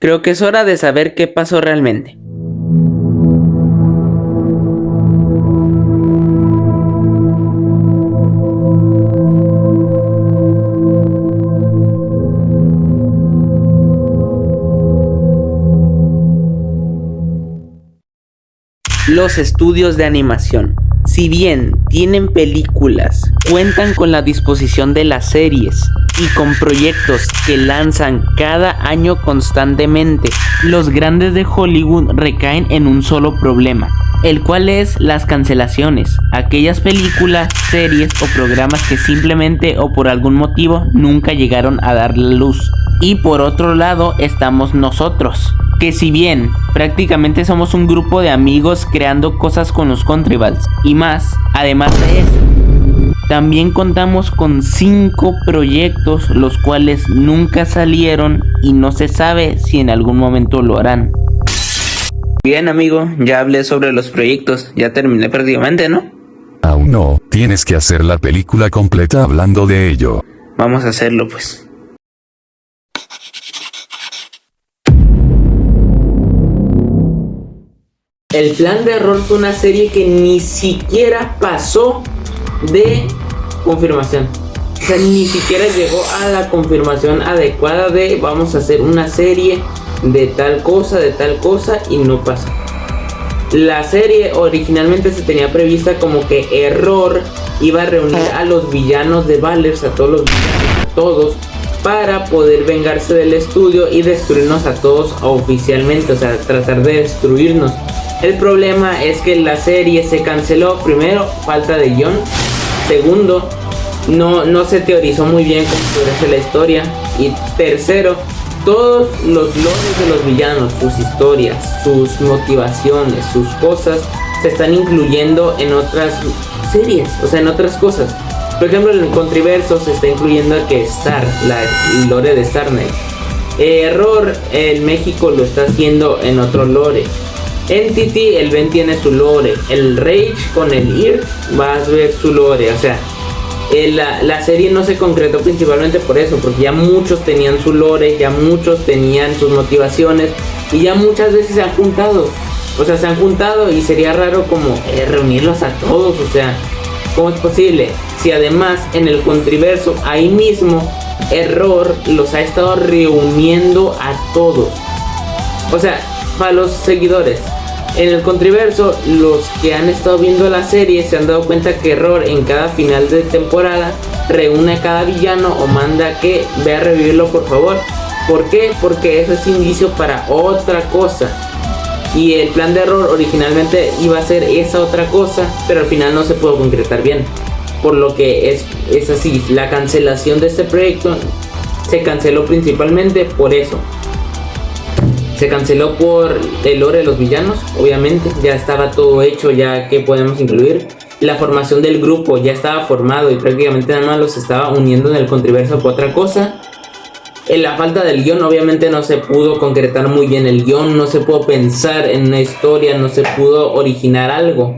Creo que es hora de saber qué pasó realmente. Los estudios de animación, si bien tienen películas, cuentan con la disposición de las series y con proyectos que lanzan cada año constantemente. Los grandes de Hollywood recaen en un solo problema, el cual es las cancelaciones, aquellas películas, series o programas que simplemente o por algún motivo nunca llegaron a dar la luz. Y por otro lado estamos nosotros, que si bien prácticamente somos un grupo de amigos creando cosas con los Contribals y más, además de eso, también contamos con 5 proyectos los cuales nunca salieron y no se sabe si en algún momento lo harán. Bien amigo, ya hablé sobre los proyectos, ya terminé prácticamente, ¿no? Aún no, tienes que hacer la película completa hablando de ello. Vamos a hacerlo pues. El Plan de Error fue una serie que ni siquiera pasó de confirmación. O sea, ni siquiera llegó a la confirmación adecuada de vamos a hacer una serie de tal cosa y no pasó. La serie originalmente se tenía prevista como que Error iba a reunir a los villanos de Ballers, a todos los villanos, a todos, para poder vengarse del estudio y destruirnos a todos oficialmente, o sea, tratar de destruirnos. El problema es que la serie se canceló. Primero, falta de guión. Segundo, no se teorizó muy bien cómo podría ser la historia. Y tercero, todos los lores de los villanos, sus historias, sus motivaciones, sus cosas, se están incluyendo en otras series, o sea, en otras cosas. Por ejemplo, en el Contriverso se está incluyendo que Star, el lore de Star Knight. Error, el México lo está haciendo en otro lore. Entity, el Ben tiene su lore. El Rage con el IR vas a ver su lore. O sea, la serie no se concretó principalmente por eso, porque ya muchos tenían su lore, ya muchos tenían sus motivaciones y ya muchas veces se han juntado. O sea, se han juntado y sería raro como reunirlos a todos. O sea, ¿cómo es posible? Si además en el Contriverso, ahí mismo, Error los ha estado reuniendo a todos. O sea, para los seguidores. En el Contriverso, los que han estado viendo la serie se han dado cuenta que Error en cada final de temporada reúne a cada villano o manda que ve a revivirlo por favor. ¿Por qué? Porque eso es indicio para otra cosa. Y el Plan de Error originalmente iba a ser esa otra cosa, pero al final no se pudo concretar bien. Por lo que es así, la cancelación de este proyecto se canceló principalmente por eso. Se canceló por el lore de los villanos, obviamente, ya estaba todo hecho, ya que podemos incluir. La formación del grupo ya estaba formado y prácticamente nada más los estaba uniendo en el Contriverso por otra cosa. En la falta del guión, obviamente no se pudo concretar muy bien el guión, no se pudo pensar en una historia, no se pudo originar algo.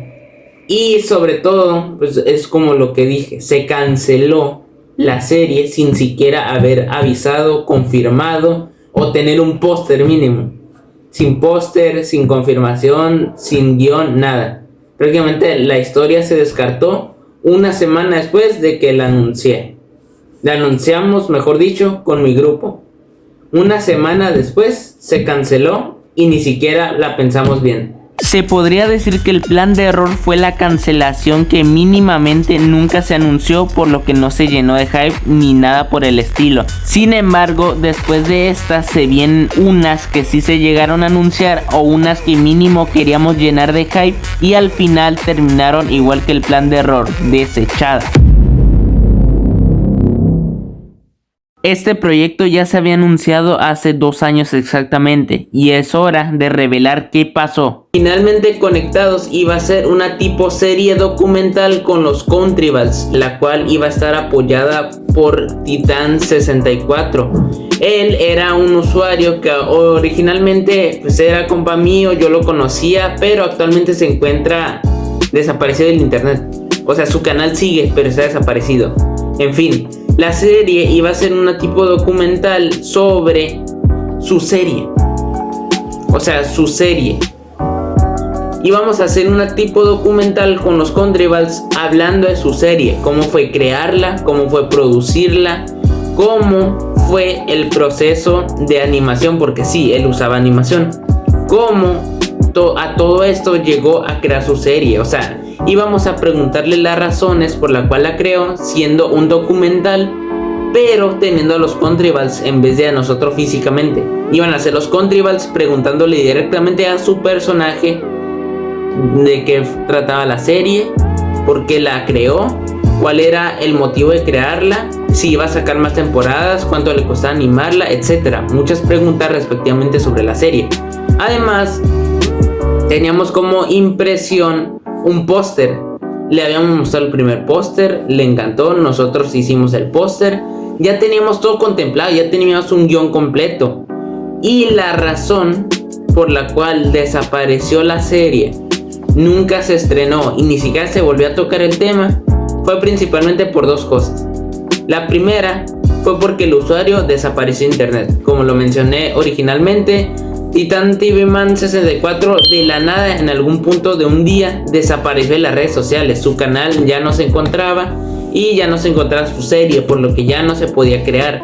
Y sobre todo, pues es como lo que dije, se canceló la serie sin siquiera haber avisado, confirmado o tener un póster mínimo. Sin póster, sin confirmación, sin guión, nada. Prácticamente la historia se descartó una semana después de que la anuncié. La anunciamos, mejor dicho, con mi grupo. Una semana después se canceló y ni siquiera la pensamos bien. Se podría decir que el Plan de Error fue la cancelación que mínimamente nunca se anunció, por lo que no se llenó de hype ni nada por el estilo. Sin embargo, después de estas se vienen unas que sí se llegaron a anunciar o unas que mínimo queríamos llenar de hype y al final terminaron igual que el Plan de Error, desechadas. Este proyecto ya se había anunciado hace 2 años exactamente y es hora de revelar qué pasó. Finalmente Conectados iba a ser una tipo serie documental con los Contribals, la cual iba a estar apoyada por Titan64. Él era un usuario que originalmente pues era compa mío, yo lo conocía, pero actualmente se encuentra desaparecido del internet. O sea, su canal sigue, pero está desaparecido. En fin, la serie iba a ser una tipo documental sobre su serie. o sea, su serie. Íbamos a hacer un tipo documental con los Contribals hablando de su serie, cómo fue crearla, cómo fue producirla, cómo fue el proceso de animación, porque sí, él usaba animación, cómo a todo esto llegó a crear su serie. O sea, íbamos a preguntarle las razones por las cuales la creó, siendo un documental, pero teniendo a los Contribals en vez de a nosotros físicamente. Iban a ser los Contribals preguntándole directamente a su personaje de qué trataba la serie, por qué la creó, cuál era el motivo de crearla, si iba a sacar más temporadas, cuánto le costaba animarla, etc. Muchas preguntas respectivamente sobre la serie. Además, teníamos como impresión un póster. Le habíamos mostrado el primer póster, le encantó, nosotros hicimos el póster, ya teníamos todo contemplado, ya teníamos un guión completo. Y la razón por la cual desapareció la serie, nunca se estrenó y ni siquiera se volvió a tocar el tema, fue principalmente por dos cosas. La primera fue porque el usuario desapareció de internet. Como lo mencioné originalmente, Titan TV Man 64 de la nada, en algún punto de un día, desapareció de las redes sociales. Su canal ya no se encontraba y ya no se encontraba su serie, por lo que ya no se podía crear.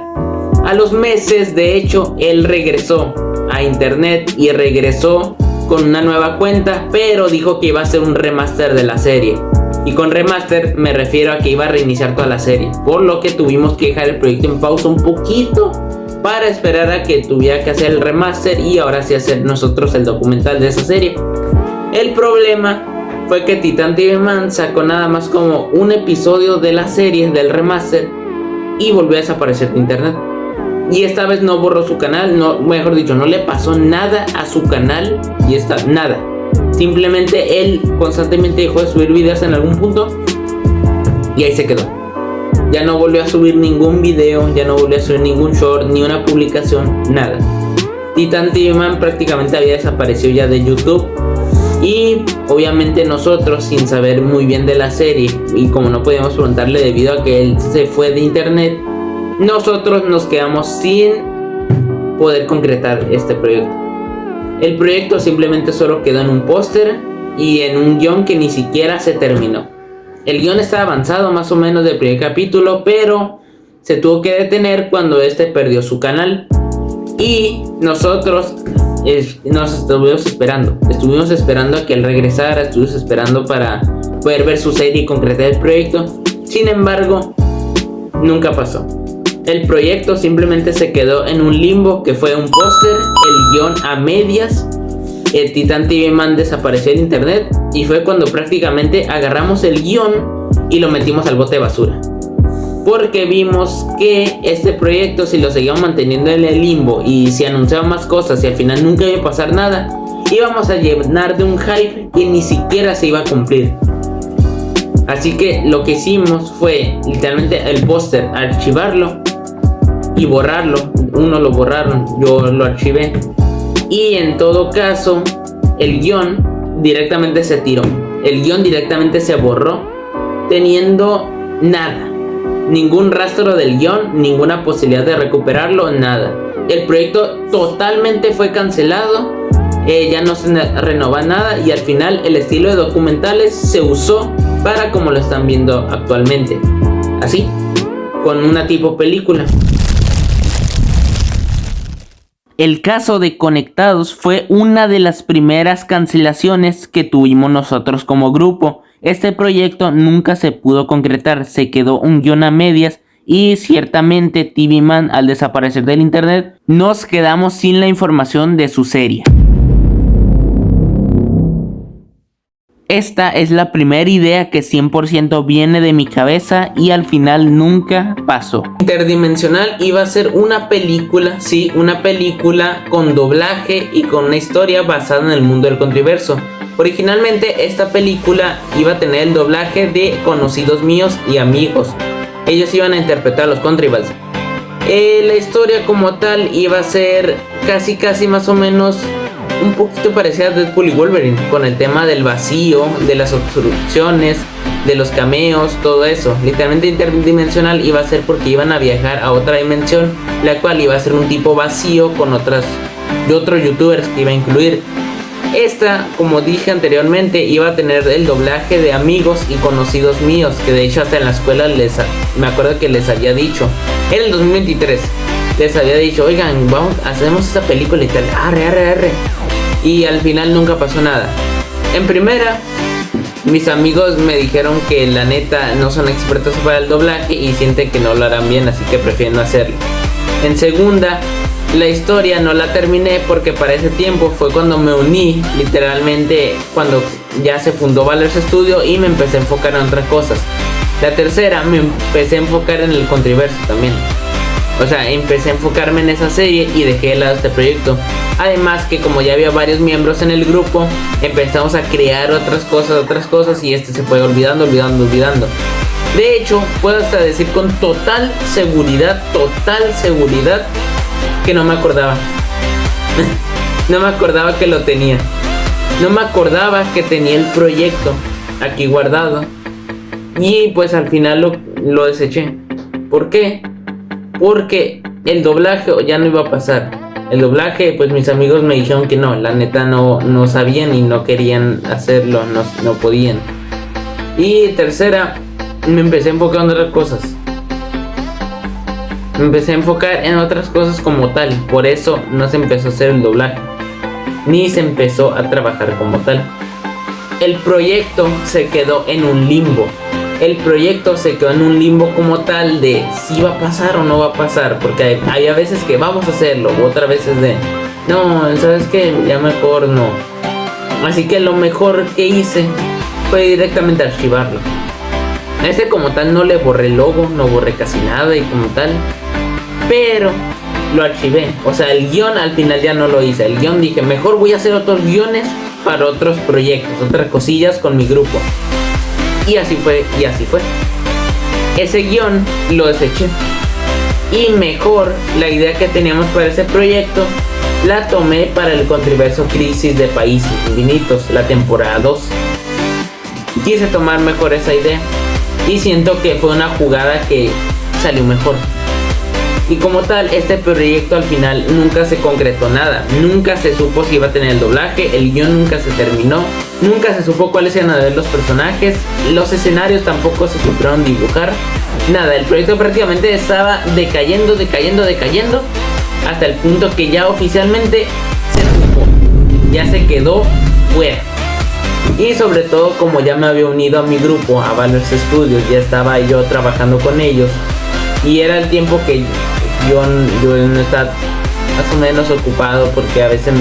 A los meses, de hecho, él regresó a internet y regresó con una nueva cuenta, pero dijo que iba a hacer un remaster de la serie. Y con remaster me refiero a que iba a reiniciar toda la serie, por lo que tuvimos que dejar el proyecto en pausa un poquito para esperar a que tuviera que hacer el remaster y ahora sí hacer nosotros el documental de esa serie. El problema fue que Titan TV Man sacó nada más como un episodio de la serie del remaster y volvió a desaparecer de internet. Y esta vez no borró su canal, no, mejor dicho, no le pasó nada a su canal y nada. Simplemente él constantemente dejó de subir videos en algún punto y ahí se quedó. Ya no volvió a subir ningún video, ya no volvió a subir ningún short, ni una publicación, nada. Titan TV Man prácticamente había desaparecido ya de YouTube. Y obviamente nosotros, sin saber muy bien de la serie, y como no podíamos preguntarle debido a que él se fue de internet, nosotros nos quedamos sin poder concretar este proyecto. El proyecto simplemente solo quedó en un póster y en un guión que ni siquiera se terminó. El guión estaba avanzado más o menos del primer capítulo, pero se tuvo que detener cuando este perdió su canal. Y nosotros nos estuvimos esperando a que él regresara, estuvimos esperando para poder ver su serie y concretar el proyecto. Sin embargo, nunca pasó. El proyecto simplemente se quedó en un limbo que fue un póster, el guión a medias. El Titan TV Man desapareció de internet y fue cuando prácticamente agarramos el guión y lo metimos al bote de basura. Porque vimos que este proyecto, si lo seguíamos manteniendo en el limbo y si anunciaban más cosas y al final nunca iba a pasar nada, íbamos a llenar de un hype que ni siquiera se iba a cumplir. Así que lo que hicimos fue literalmente el póster, archivarlo y borrarlo. Uno lo borraron, yo lo archivé. Y en todo caso, el guión directamente se tiró. El guión directamente se borró, teniendo nada. Ningún rastro del guión, ninguna posibilidad de recuperarlo, nada. El proyecto totalmente fue cancelado, ya no se renovó nada y al final el estilo de documentales se usó para como lo están viendo actualmente. Así, con una tipo película. El caso de Conectados fue una de las primeras cancelaciones que tuvimos nosotros como grupo. Este proyecto nunca se pudo concretar, se quedó un guión a medias y ciertamente TV Man, al desaparecer del internet, nos quedamos sin la información de su serie. Esta es la primera idea que 100% viene de mi cabeza y al final nunca pasó. Interdimensional iba a ser una película, sí, una película con doblaje y con una historia basada en el mundo del Contriverso. Originalmente esta película iba a tener el doblaje de conocidos míos y amigos. Ellos iban a interpretar a los Contribals. La historia como tal iba a ser casi más o menos un poquito parecida a Deadpool y Wolverine, con el tema del vacío, de las obstrucciones, de los cameos, todo eso. Literalmente interdimensional iba a ser porque iban a viajar a otra dimensión, la cual iba a ser un tipo vacío con otras de otros youtubers que iba a incluir. Esta, como dije anteriormente, iba a tener el doblaje de amigos y conocidos míos, que de hecho hasta en la escuela me acuerdo que les había dicho, en el 2023, les había dicho, oigan, hacemos esta película y tal, arre. Y al final nunca pasó nada. En primera, mis amigos me dijeron que la neta no son expertos para el doblaje y sienten que no lo harán bien, así que prefieren no hacerlo. En segunda, la historia no la terminé porque para ese tiempo fue cuando me uní, literalmente cuando ya se fundó Valors Studio y me empecé a enfocar en otras cosas. La tercera, me empecé a enfocar en el Contriverso también. O sea, empecé a enfocarme en esa serie y dejé de lado este proyecto. Además que como ya había varios miembros en el grupo, empezamos a crear otras cosas y se fue olvidando. De hecho, puedo hasta decir con total seguridad que no me acordaba. No me acordaba que lo tenía. No me acordaba que tenía el proyecto aquí guardado. Y pues al final lo deseché. ¿Por qué? Porque el doblaje ya no iba a pasar. El doblaje, pues mis amigos me dijeron que no, la neta no sabían y no querían hacerlo, no podían. Y tercera, me empecé a enfocar en otras cosas. Me empecé a enfocar en otras cosas como tal. Por eso no se empezó a hacer el doblaje, ni se empezó a trabajar como tal. El proyecto se quedó en un limbo. Como tal de si va a pasar o no va a pasar. Porque había veces que vamos a hacerlo, otras veces de no, ¿sabes qué? Ya mejor no. Así que lo mejor que hice fue directamente archivarlo. Como tal no le borré el logo, no borré casi nada y como tal, pero lo archivé. O sea, el guión al final ya no lo hice. El guión dije, mejor voy a hacer otros guiones para otros proyectos, otras cosillas con mi grupo. Y así fue. Ese guión lo deseché. Y mejor, la idea que teníamos para ese proyecto la tomé para el Contriverso Crisis de Países Infinitos, la temporada 2. Quise tomar mejor esa idea y siento que fue una jugada que salió mejor. Y como tal, este proyecto al final nunca se concretó nada. Nunca se supo si iba a tener el doblaje, el guión nunca se terminó, nunca se supo cuáles iban a ser los personajes, los escenarios tampoco se supieron dibujar. Nada, el proyecto prácticamente estaba decayendo hasta el punto que ya oficialmente se supo, ya se quedó fuera. Y sobre todo, como ya me había unido a mi grupo, a Valors Studios, ya estaba yo trabajando con ellos y era el tiempo que yo no estaba más o menos ocupado, porque a veces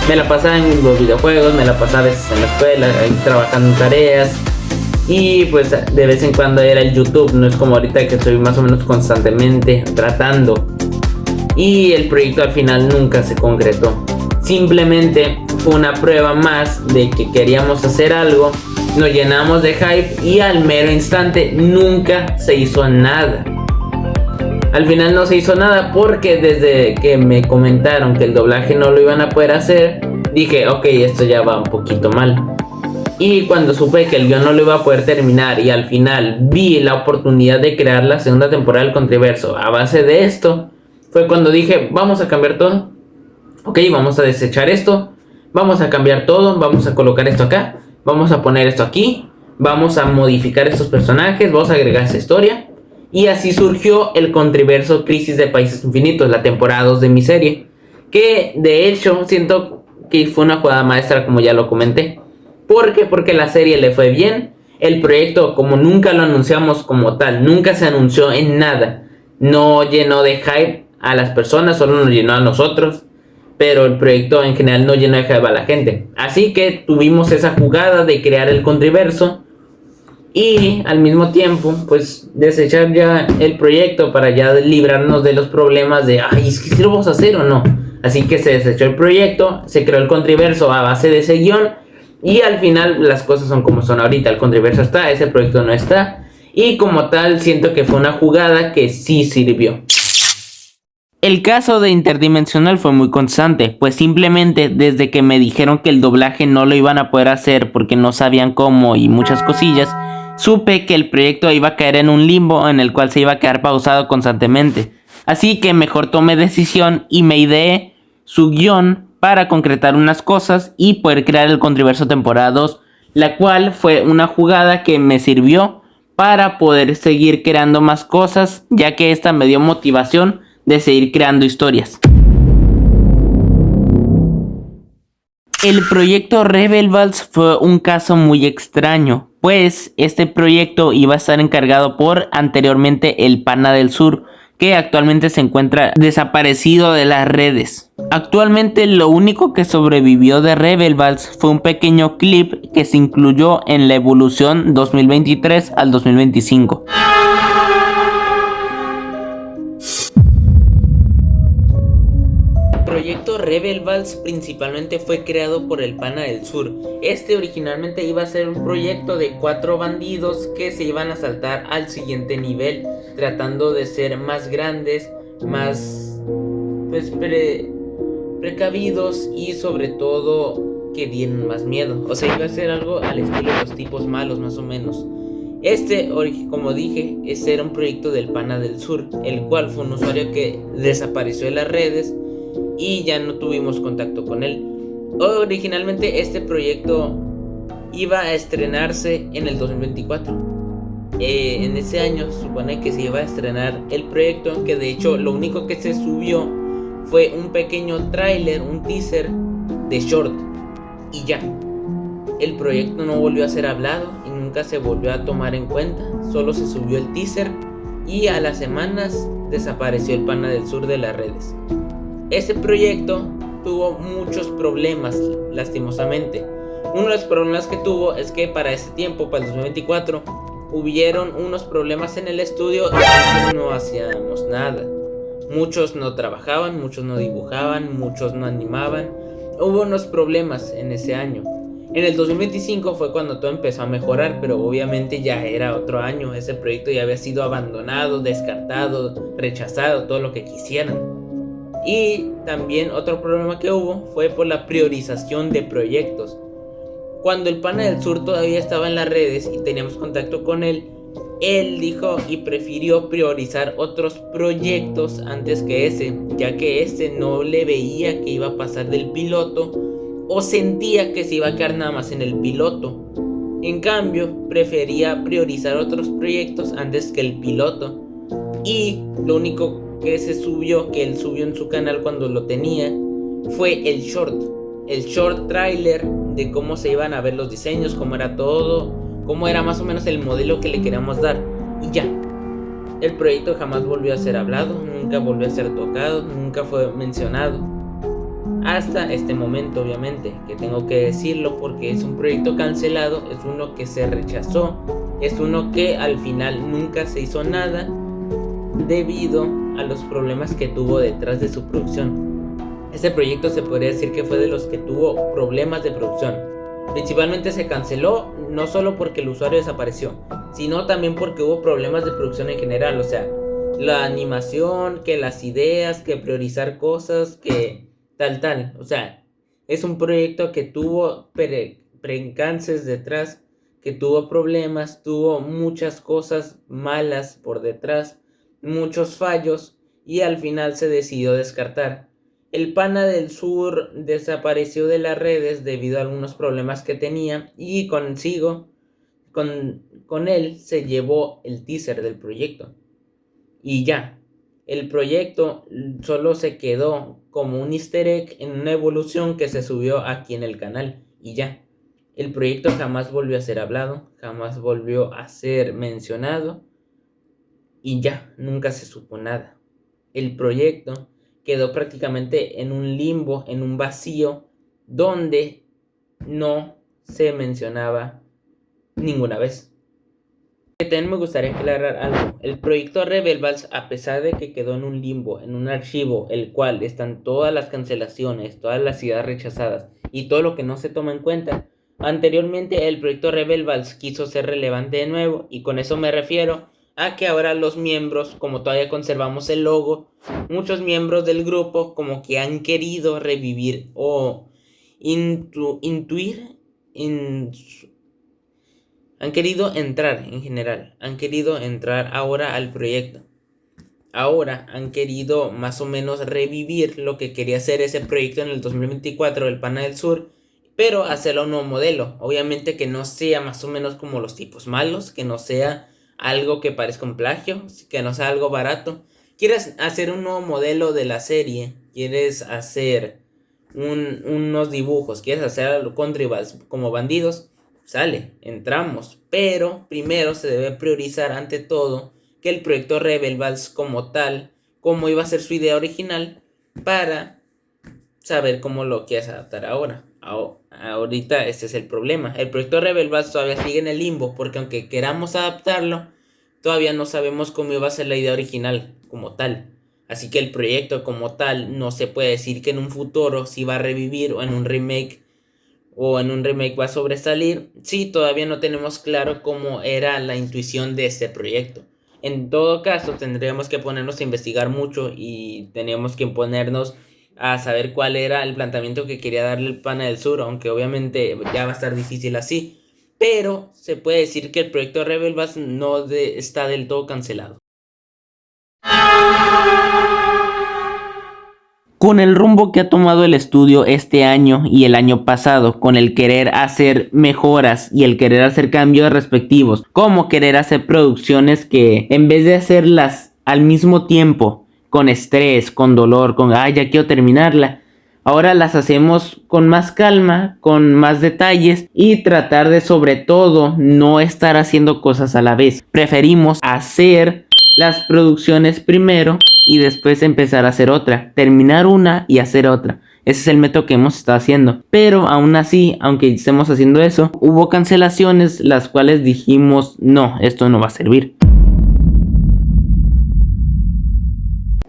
me la pasaba en los videojuegos, me la pasaba a veces en la escuela, trabajando en tareas, y pues de vez en cuando era el YouTube. No es como ahorita que estoy más o menos constantemente tratando. Y el proyecto al final nunca se concretó. Simplemente fue una prueba más de que queríamos hacer algo, nos llenamos de hype y al mero instante nunca se hizo nada. Al final no se hizo nada porque desde que me comentaron que el doblaje no lo iban a poder hacer, dije, ok, esto ya va un poquito mal. Y cuando supe que el guión no lo iba a poder terminar y al final vi la oportunidad de crear la segunda temporada del Contriverso a base de esto, fue cuando dije, vamos a cambiar todo. Ok, vamos a desechar esto, vamos a cambiar todo, vamos a colocar esto acá, vamos a poner esto aquí, vamos a modificar estos personajes, vamos a agregar esta historia. Y así surgió el Contriverso Crisis de Países Infinitos, la temporada 2 de mi serie, que de hecho siento que fue una jugada maestra, como ya lo comenté. ¿Por qué? Porque la serie le fue bien. El proyecto, como nunca lo anunciamos como tal, nunca se anunció en nada, no llenó de hype a las personas, solo nos llenó a nosotros. Pero el proyecto en general no llenó de hype a la gente. Así que tuvimos esa jugada de crear el Contriverso y al mismo tiempo pues desechar ya el proyecto para ya librarnos de los problemas de ay, es que si lo vamos a hacer o no. Así que se desechó el proyecto, se creó el Contriverso a base de ese guión y al final las cosas son como son ahorita. El Contriverso está, ese proyecto no está, y como tal siento que fue una jugada que sí sirvió. El caso de Interdimensional fue muy constante, pues simplemente desde que me dijeron que el doblaje no lo iban a poder hacer porque no sabían cómo y muchas cosillas, supe que el proyecto iba a caer en un limbo en el cual se iba a quedar pausado constantemente. Así que mejor tomé decisión y me ideé su guión para concretar unas cosas y poder crear el Controverso temporada 2, la cual fue una jugada que me sirvió para poder seguir creando más cosas, ya que esta me dio motivación de seguir creando historias. El proyecto Rebelvals fue un caso muy extraño, pues este proyecto iba a estar encargado por anteriormente el Pana del Sur, que actualmente se encuentra desaparecido de las redes. Actualmente lo único que sobrevivió de Rebelvals fue un pequeño clip que se incluyó en la evolución 2023 al 2025. El proyecto Rebelvals principalmente fue creado por el Pana del Sur. Este originalmente iba a ser un proyecto de 4 bandidos que se iban a saltar al siguiente nivel, tratando de ser más grandes, más precavidos y sobre todo que dieran más miedo. O sea, iba a ser algo al estilo de los tipos malos, más o menos. Como dije, este era un proyecto del Pana del Sur, el cual fue un usuario que desapareció de las redes y ya no tuvimos contacto con él. Originalmente este proyecto iba a estrenarse en el 2024. En ese año se supone que se iba a estrenar el proyecto, que de hecho lo único que se subió fue un pequeño tráiler, un teaser de short y ya. El proyecto no volvió a ser hablado y nunca se volvió a tomar en cuenta. Solo se subió el teaser y a las semanas desapareció el Pana del Sur de las redes. Este proyecto tuvo muchos problemas, lastimosamente. Uno de los problemas que tuvo es que para ese tiempo, para el 2024, hubieron unos problemas en el estudio y muchos no hacíamos nada. Muchos no trabajaban, muchos no dibujaban, muchos no animaban. Hubo unos problemas en ese año. En el 2025 fue cuando todo empezó a mejorar, pero obviamente ya era otro año. Ese proyecto ya había sido abandonado, descartado, rechazado, todo lo que quisieran. Y también otro problema que hubo fue por la priorización de proyectos. Cuando el Pana del Sur todavía estaba en las redes y teníamos contacto con él, él dijo y prefirió priorizar otros proyectos antes que ese, ya que este no le veía que iba a pasar del piloto o sentía que se iba a quedar nada más en el piloto. En cambio, prefería priorizar otros proyectos antes que el piloto. Y lo único que él subió en su canal cuando lo tenía, fue el short trailer de cómo se iban a ver los diseños, cómo era todo, cómo era más o menos el modelo que le queríamos dar, y ya. El proyecto jamás volvió a ser hablado, nunca volvió a ser tocado, nunca fue mencionado. Hasta este momento, obviamente, que tengo que decirlo porque es un proyecto cancelado, es uno que se rechazó, es uno que al final nunca se hizo nada debido a los problemas que tuvo detrás de su producción. Este proyecto se podría decir que fue de los que tuvo problemas de producción. Principalmente se canceló no solo porque el usuario desapareció, sino también porque hubo problemas de producción en general. O sea, la animación, que las ideas, que priorizar cosas, que tal. O sea, es un proyecto que tuvo percances detrás, que tuvo problemas, tuvo muchas cosas malas por detrás, muchos fallos, y al final se decidió descartar. El Pana del Sur desapareció de las redes debido a algunos problemas que tenía, y con él se llevó el teaser del proyecto. Y ya, el proyecto solo se quedó como un easter egg en una evolución que se subió aquí en el canal, y ya. El proyecto jamás volvió a ser hablado, jamás volvió a ser mencionado, y ya, nunca se supo nada. El proyecto quedó prácticamente en un limbo, en un vacío, donde no se mencionaba ninguna vez. También me gustaría aclarar algo. El proyecto Rebelvals, a pesar de que quedó en un limbo, en un archivo, el cual están todas las cancelaciones, todas las ideas rechazadas y todo lo que no se toma en cuenta, anteriormente el proyecto Rebelvals quiso ser relevante de nuevo, y con eso me refiero a que ahora los miembros, como todavía conservamos el logo, muchos miembros del grupo como que han querido revivir o han querido entrar en general, han querido entrar ahora al proyecto. ahora han querido más o menos revivir lo que quería hacer ese proyecto en el 2024, el Pana del Sur, pero hacerlo a un nuevo modelo. Obviamente que no sea más o menos como los tipos malos, que no sea algo que parezca un plagio, que no sea algo barato. Quieres hacer un nuevo modelo de la serie, quieres hacer unos dibujos, quieres hacer a los Contribals como bandidos, sale, entramos, pero primero se debe priorizar ante todo que el proyecto Rebelvals como tal, como iba a ser su idea original, para saber cómo lo quieres adaptar ahora. Ahorita este es el problema. El proyecto Rebelvals todavía sigue en el limbo, porque aunque queramos adaptarlo, todavía no sabemos cómo iba a ser la idea original como tal. Así que el proyecto como tal no se puede decir que en un futuro si va a revivir o en un remake va a sobresalir. Sí, todavía no tenemos claro cómo era la intuición de este proyecto. En todo caso, tendríamos que ponernos a investigar mucho y teníamos que ponernos a saber cuál era el planteamiento que quería darle el Pana del Sur, aunque obviamente ya va a estar difícil así. Pero se puede decir que el proyecto Rebelbas no está del todo cancelado. Con el rumbo que ha tomado el estudio este año y el año pasado, con el querer hacer mejoras y el querer hacer cambios respectivos, como querer hacer producciones que en vez de hacerlas al mismo tiempo, con estrés, con dolor, con ya quiero terminarla, ahora las hacemos con más calma, con más detalles y tratar de sobre todo no estar haciendo cosas a la vez. Preferimos hacer las producciones primero y después empezar a hacer otra, terminar una y hacer otra. Ese es el método que hemos estado haciendo. Pero aún así, aunque estemos haciendo eso, hubo cancelaciones las cuales dijimos, no, esto no va a servir.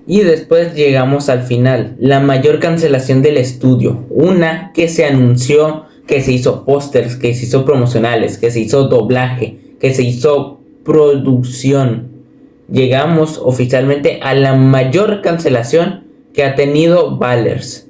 Y después llegamos al final, la mayor cancelación del estudio. Una que se anunció, que se hizo pósters, que se hizo promocionales, que se hizo doblaje, que se hizo producción. Llegamos oficialmente a la mayor cancelación que ha tenido Ballers.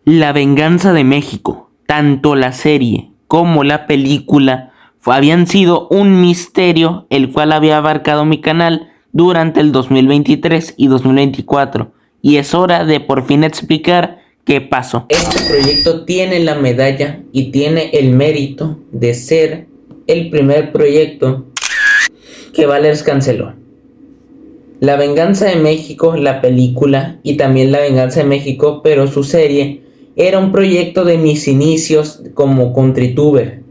La Venganza de México, tanto la serie como la película habían sido un misterio el cual había abarcado mi canal durante el 2023 y 2024 y es hora de por fin explicar qué pasó. Este proyecto tiene la medalla y tiene el mérito de ser el primer proyecto que Ballers canceló. La Venganza de México, la película y también La Venganza de México, pero su serie, era un proyecto de mis inicios como ContriTuber.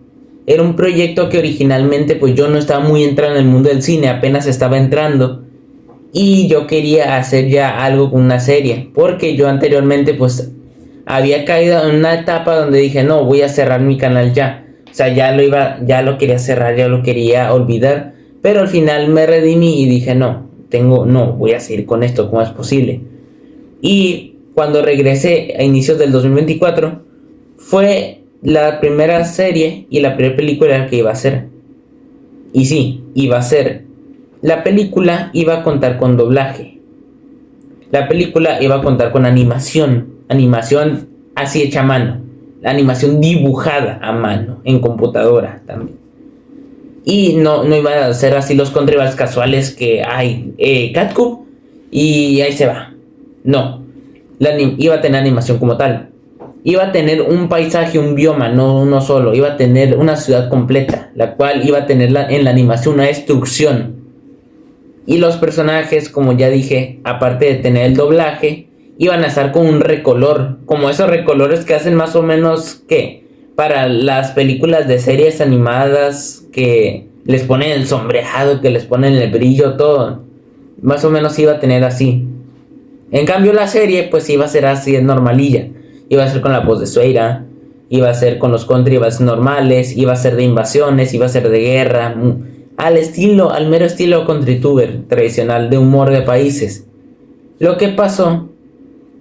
Era un proyecto que originalmente pues yo no estaba muy entrado en el mundo del cine, apenas estaba entrando. Y yo quería hacer ya algo con una serie, porque yo anteriormente pues había caído en una etapa donde dije, no, voy a cerrar mi canal ya. O sea, ya lo quería cerrar, ya lo quería olvidar. Pero al final me redimí y dije, no, voy a seguir con esto, ¿cómo es posible? Y cuando regresé a inicios del 2024, fue la primera serie y la primera película que iba a hacer. Y sí, iba a ser. La película iba a contar con doblaje. La película iba a contar con animación así hecha a mano. La animación dibujada a mano, en computadora también. Y no iba a ser así los contribals casuales que hay Catcup y ahí se va. No, iba a tener animación como tal. Iba a tener un paisaje, un bioma, no uno solo. Iba a tener una ciudad completa, la cual iba a tener en la animación una destrucción. Y los personajes, como ya dije, aparte de tener el doblaje, iban a estar con un recolor, como esos recolores que hacen más o menos que para las películas de series animadas que les ponen el sombreado, que les ponen el brillo, todo. Más o menos iba a tener así. En cambio la serie pues iba a ser así de normalilla. Iba a ser con la voz de Sueira, iba a ser con los contribals normales, iba a ser de invasiones, iba a ser de guerra, al mero estilo ContriTuber tradicional de humor de países. Lo que pasó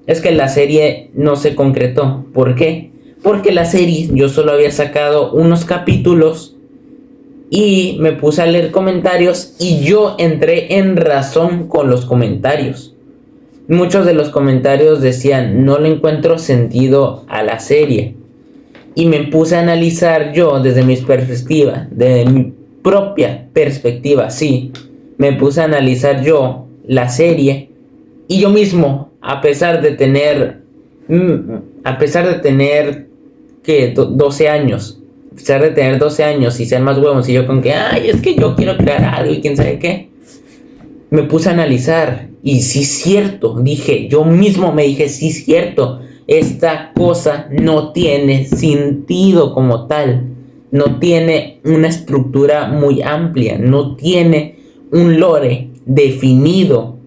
es que la serie no se concretó. ¿Por qué? Porque la serie yo solo había sacado unos capítulos y me puse a leer comentarios y yo entré en razón con los comentarios. Muchos de los comentarios decían, no le encuentro sentido a la serie. Y me puse a analizar yo desde mi perspectiva, desde mi propia perspectiva, sí. Me puse a analizar yo la serie y yo mismo, a pesar de tener que 12 años, a pesar de tener 12 años y ser más huevos y yo con que, ay, es que yo quiero crear algo y quién sabe qué, me puse a analizar y sí es cierto, yo mismo me dije, sí es cierto, esta cosa no tiene sentido como tal, no tiene una estructura muy amplia, no tiene un lore definido,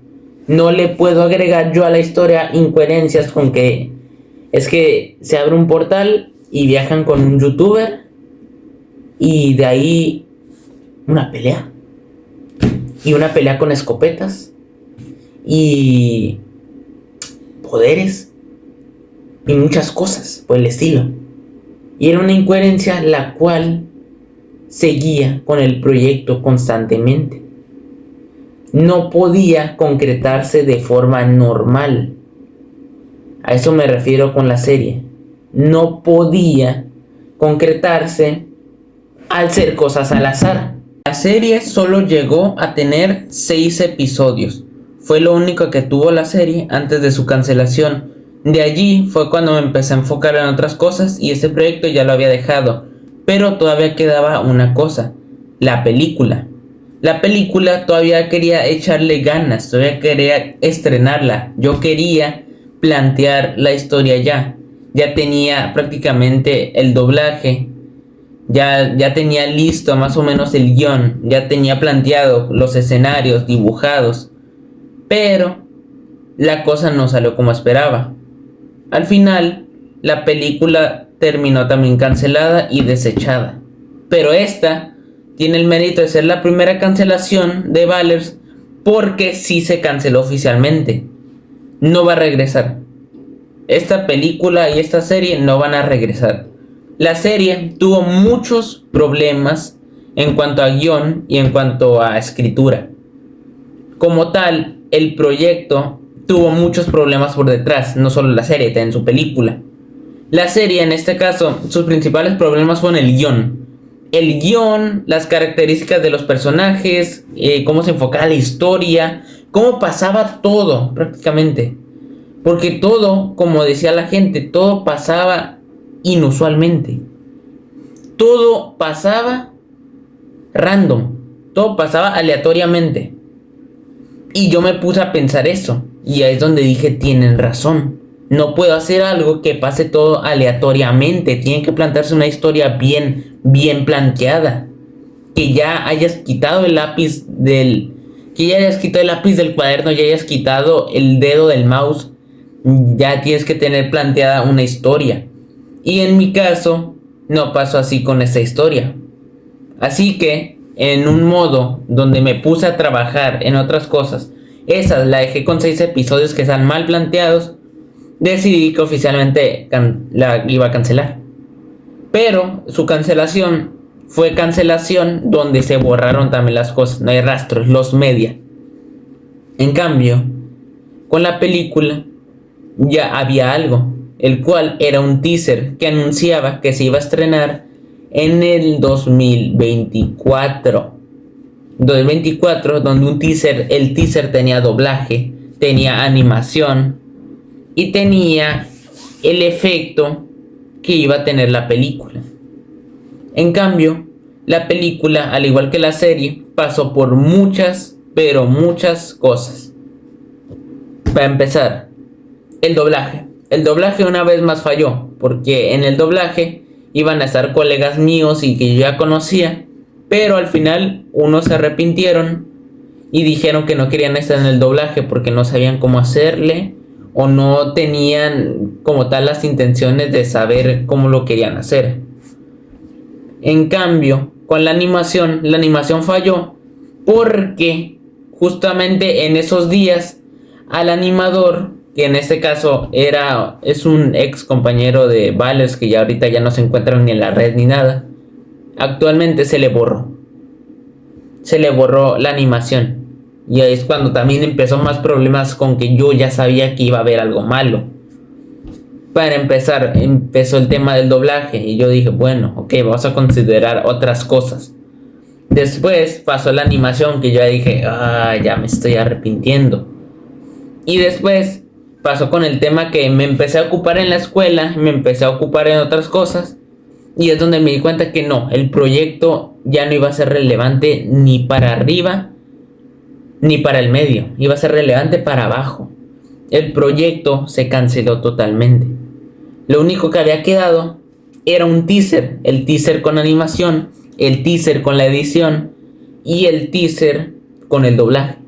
no le puedo agregar yo a la historia incoherencias con que es que se abre un portal y viajan con un youtuber y de ahí una pelea y una pelea con escopetas y poderes y muchas cosas por el estilo. Y era una incoherencia la cual seguía con el proyecto constantemente. No podía concretarse de forma normal. A eso me refiero con la serie. No podía concretarse al ser cosas al azar. La serie solo llegó a tener 6 episodios. Fue lo único que tuvo la serie antes de su cancelación. De allí fue cuando me empecé a enfocar en otras cosas y este proyecto ya lo había dejado. Pero todavía quedaba una cosa, la película. La película todavía quería echarle ganas, todavía quería estrenarla. Yo quería plantear la historia ya. Ya tenía prácticamente el doblaje. Ya tenía listo más o menos el guión. Ya tenía planteado los escenarios dibujados. Pero la cosa no salió como esperaba. Al final, la película terminó también cancelada y desechada. Pero esta tiene el mérito de ser la primera cancelación de Ballers porque sí se canceló oficialmente. No va a regresar. Esta película y esta serie no van a regresar. La serie tuvo muchos problemas en cuanto a guión y en cuanto a escritura. Como tal, el proyecto tuvo muchos problemas por detrás, no solo la serie, también su película. La serie, en este caso, sus principales problemas fueron el guión. El guión, las características de los personajes, cómo se enfocaba la historia, cómo pasaba todo prácticamente. Porque todo, como decía la gente, todo pasaba inusualmente. Todo pasaba random, todo pasaba aleatoriamente. Y yo me puse a pensar eso, y ahí es donde dije, tienen razón. No puedo hacer algo que pase todo aleatoriamente. Tiene que plantearse una historia bien planteada. Que ya hayas quitado el lápiz del... Que ya hayas quitado el lápiz del cuaderno, ya hayas quitado el dedo del mouse. Ya tienes que tener planteada una historia. Y en mi caso, no pasó así con esta historia. Así que, en un modo donde me puse a trabajar en otras cosas, esa la dejé con 6 episodios que están mal planteados, decidí que oficialmente la iba a cancelar. Pero su cancelación fue cancelación donde se borraron también las cosas, no hay rastros, los media. En cambio, con la película ya había algo, el cual era un teaser que anunciaba que se iba a estrenar en el 2024, donde el teaser tenía doblaje, tenía animación y tenía el efecto que iba a tener la película. En cambio, la película, al igual que la serie, pasó por muchas cosas. Para empezar, el doblaje. El doblaje una vez más falló, porque en el doblaje iban a estar colegas míos y que yo ya conocía, pero al final unos se arrepintieron y dijeron que no querían estar en el doblaje porque no sabían cómo hacerle o no tenían como tal las intenciones de saber cómo lo querían hacer. En cambio, con la animación falló porque justamente en esos días al animador, que en este caso es un ex compañero de Ballers que ya ahorita ya no se encuentran ni en la red ni nada, actualmente se le borró la animación. Y ahí es cuando también empezó más problemas con que yo ya sabía que iba a haber algo malo. Para empezar, empezó el tema del doblaje y yo dije, bueno, ok, vamos a considerar otras cosas. Después pasó la animación que yo dije, ya me estoy arrepintiendo. Y después pasó con el tema que me empecé a ocupar en la escuela, me empecé a ocupar en otras cosas. Y es donde me di cuenta que no, el proyecto ya no iba a ser relevante ni para arriba ni para el medio, iba a ser relevante para abajo. El proyecto se canceló totalmente. Lo único que había quedado era un teaser, el teaser con animación, el teaser con la edición y el teaser con el doblaje.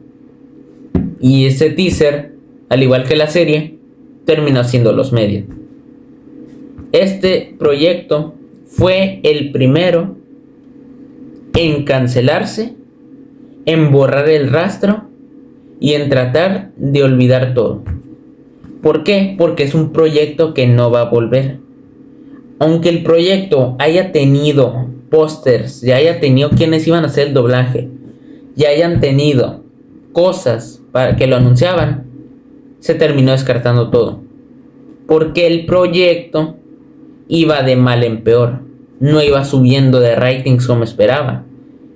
Y ese teaser, al igual que la serie, terminó siendo los medios. Este proyecto fue el primero en cancelarse, en borrar el rastro y en tratar de olvidar todo. ¿Por qué? Porque es un proyecto que no va a volver. Aunque el proyecto haya tenido pósters, ya haya tenido quienes iban a hacer el doblaje, ya hayan tenido cosas para que lo anunciaban, se terminó descartando todo. Porque el proyecto iba de mal en peor, no iba subiendo de ratings como esperaba.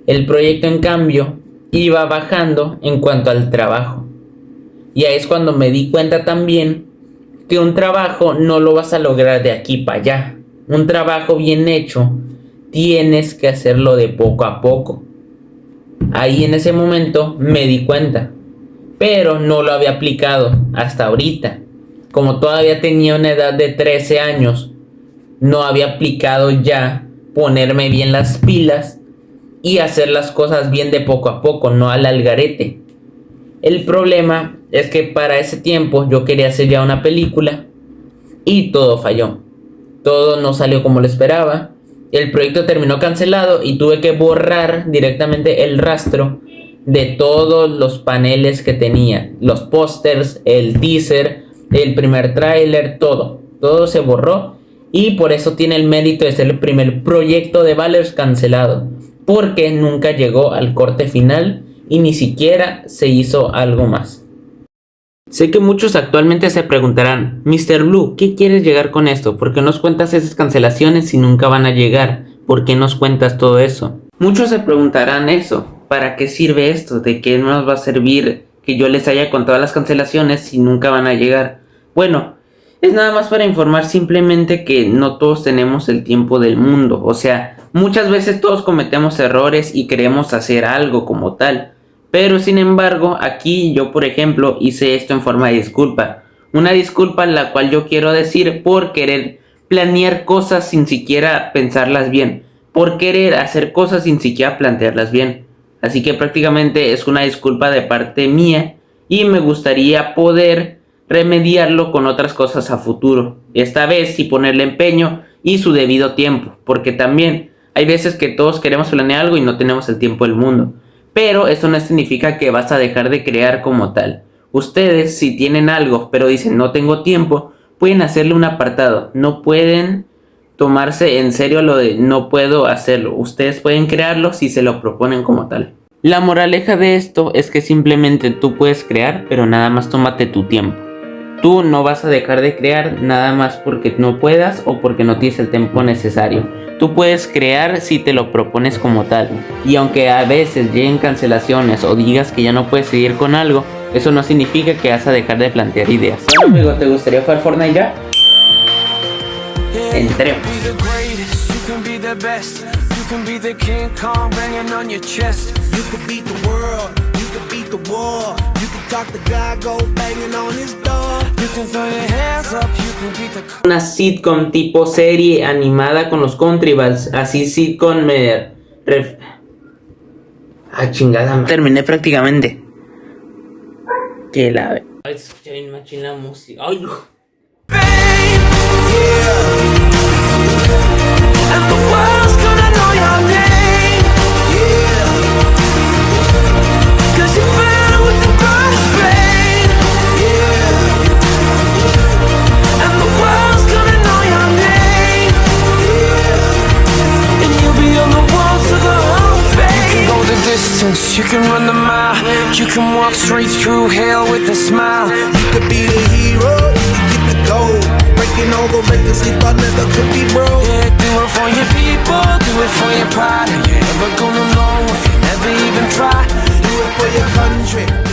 El proyecto, en cambio, iba bajando en cuanto al trabajo. Y ahí es cuando me di cuenta también que un trabajo no lo vas a lograr de aquí para allá. Un trabajo bien hecho tienes que hacerlo de poco a poco. Ahí en ese momento me di cuenta, pero no lo había aplicado hasta ahorita. Como todavía tenía una edad de 13 años, no había aplicado ya ponerme bien las pilas y hacer las cosas bien de poco a poco, no al algarete. El problema es que para ese tiempo yo quería hacer ya una película y todo falló. Todo no salió como lo esperaba. El proyecto terminó cancelado y tuve que borrar directamente el rastro de todos los paneles que tenía. Los pósters, el teaser, el primer tráiler, todo. Todo se borró y por eso tiene el mérito de ser el primer proyecto de Valers cancelado. Porque nunca llegó al corte final y ni siquiera se hizo algo más. Sé que muchos actualmente se preguntarán, Mr. Blue, ¿qué quieres llegar con esto? ¿Por qué nos cuentas esas cancelaciones si nunca van a llegar? ¿Por qué nos cuentas todo eso? Muchos se preguntarán eso, ¿para qué sirve esto? ¿De qué nos va a servir que yo les haya contado las cancelaciones si nunca van a llegar? Bueno, es nada más para informar simplemente que no todos tenemos el tiempo del mundo. O sea, muchas veces todos cometemos errores y queremos hacer algo como tal. Pero sin embargo, aquí yo por ejemplo hice esto en forma de disculpa. Una disculpa la cual yo quiero decir por querer planear cosas sin siquiera pensarlas bien. Por querer hacer cosas sin siquiera plantearlas bien. Así que prácticamente es una disculpa de parte mía y me gustaría poder remediarlo con otras cosas a futuro. Esta vez sí ponerle empeño y su debido tiempo. Porque también hay veces que todos queremos planear algo y no tenemos el tiempo del mundo. Pero eso no significa que vas a dejar de crear como tal. Ustedes, si tienen algo, pero dicen no tengo tiempo, pueden hacerle un apartado. No pueden tomarse en serio lo de no puedo hacerlo. Ustedes pueden crearlo si se lo proponen como tal. La moraleja de esto es que simplemente tú puedes crear, pero nada más tómate tu tiempo. Tú no vas a dejar de crear nada más porque no puedas o porque no tienes el tiempo necesario. Tú puedes crear si te lo propones como tal. Y aunque a veces lleguen cancelaciones o digas que ya no puedes seguir con algo, eso no significa que vas a dejar de plantear ideas. Bueno, amigo, ¿te gustaría jugar Fortnite ya? Entremos. Una sitcom tipo serie animada con los Countryballs. Así sitcom me... chingada. Terminé prácticamente. Que la... Ay, se escucha bien machín la música. Ay, no. You can run the mile, you can walk straight through hell with a smile. You could be the hero, you can get the gold. Break Working all the legacy thought never could be broke. Yeah, do it for your people, do it for your pride. Are you ever gonna know if you never even try? Do it for your country.